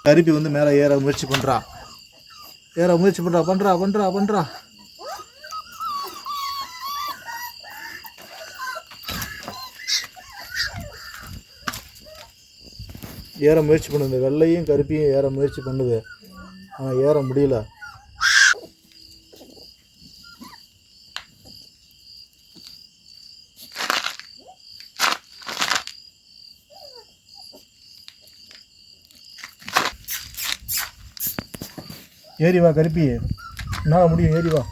கருப்பி வந்து மேலே ஏற முயற்சி பண்ணுறா பண்ணுறா. ஏற முயற்சி பண்ணுது. வெள்ளையும் கருப்பியும் ஏற முயற்சி பண்ணுது, ஆனால் ஏற முடியல. ஏறி வா கருப்பி, என்ன முடியும், ஏறி வா.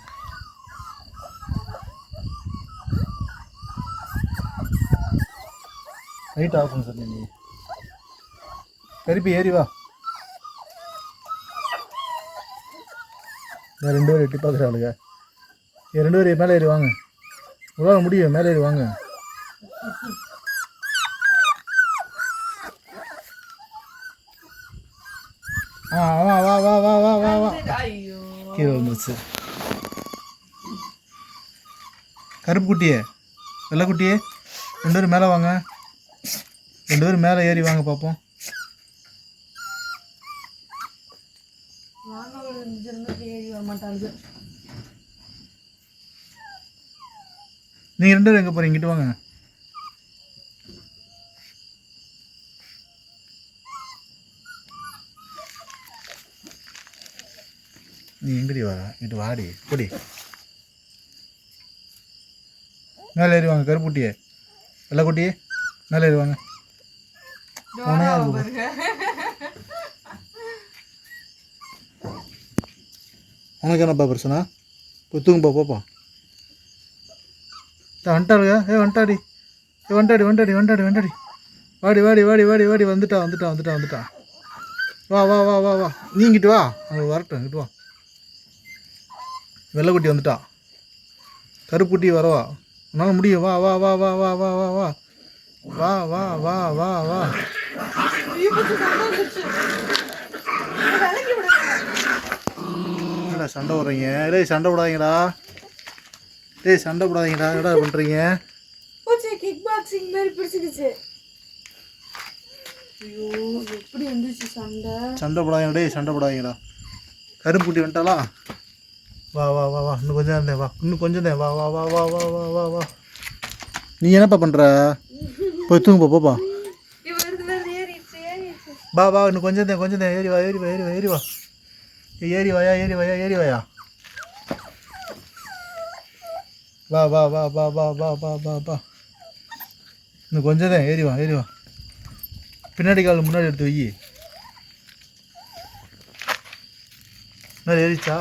லைட் ஆஃப் பண்ணு சார். நீ கருப்பி ஏறி வா. நான் 2 பேரும் எட்டி பார்க்குறாளுங்க. 2 பேரும் மேலே ஏறி வாங்க, உங்களால் முடியும், மேலே ஏறி வாங்க. வா வா வா வா வா வா வா. கீழே வந்துச்சு. கருப்பு குட்டியே, வெள்ளை குட்டியே, 2 பேரும் மேலே வாங்க. 2 பேரும் மேலே ஏறி வாங்க பார்ப்போம். நீங்கள் 2 பேரும் எங்கே போகிறீங்க? இங்கிட்டு வாங்க. நீ எங்கடி வர? இங்கிட்டு வாடி, பொடி. மேலே ஏறி வாங்க கருப்புட்டியே, வெள்ளைக்குட்டியே, மேலே ஏறி வாங்க. உனக்கு என்னப்பா பிரச்சனை? போய் தூங்குப்பா, போப்பா. வந்துட்டாளுங்க. வந்துட்டாடி, வாடி வாடி வாடி வாடி வாடி. வந்துட்டா. வா வா வா வா வா. நீ இங்கிட்டு வா, அவங்க வரட்டும். இங்கிட்டு வா. வெள்ளைக்குட்டி வந்துட்டா. கருப்புக்குட்டி வரவா, உன்னால் முடியும். வா வா வா வா வா வா வா வா வா வா வா வா வா. என்னடா சண்டை விட்றீங்க? சண்டை விடாதீங்கடா. சண்டை விடாதீங்கடா. என்னடா பண்ணுறீங்க? கிக் பாக்ஸிங் மாதிரி பிடிச்சிக்கிச்சு. ஐயோ, எப்படி வந்துச்சு சண்டை? சண்டை போடாதீங்கடா. சண்டை போடாதீங்கடா. கருப்புக்குட்டி வந்துட்டாளா? வா வா வா வா. இன்னும் கொஞ்சம் இருந்தேன். வா, இன்னும் கொஞ்சம் தான். வா வா வா வா வா வா வா வா. நீ என்னப்பா பண்ணுற? போய் தூங்குப்பா, போப்பா. வா வா, இன்னும் கொஞ்சம் தான். ஏறி வா. ஏறி வாயா. வா வா வா வா வா வா வா வா வா. இன்னும் கொஞ்சம் தான். ஏறி வா. பின்னாடி கால் முன்னாடி எடுத்து வை. ஏறிச்சா?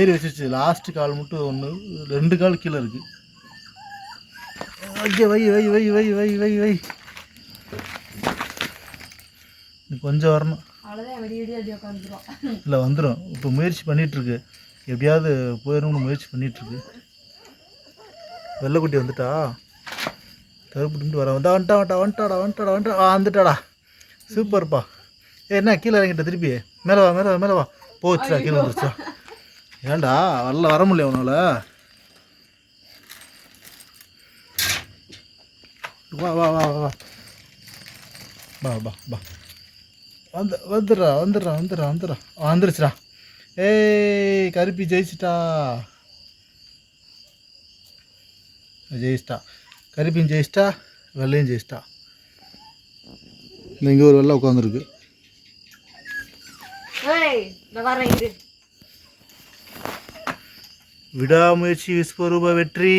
ஏறி வச்சிருச்சு. லாஸ்ட்டு கால் மட்டும் 2 கால் கீழே இருக்கு. வை. கொஞ்சம் வரணும். இல்லை வந்துடும். இப்போ முயற்சி பண்ணிகிட்ருக்கு. எப்படியாவது போயிடணும்னு முயற்சி பண்ணிகிட்ருக்கு. வெள்ளைக்குட்டி வந்துட்டா. கருப்புட்டு வர வந்துட்டாடா. சூப்பர்ப்பா. என்ன கீழே இறங்கிட்ட? திருப்பி மேலே வா. போச்சுடா, கீழே வந்துருச்சா? ஏன்டா வர முடியல உன்னால்? வா வா வா வா வா வா வா. வந்துருச்சுடா. கருப்பி ஜெயிச்சிட்டா. கருப்பியும் ஜெயிச்சிட்டா, வெள்ளையும் ஜெயிச்சிட்டா. இங்கே ஒரு வெள்ளை உட்காந்துருக்கு. விடாமுயற்சி விஸ்வரூப வெற்றி.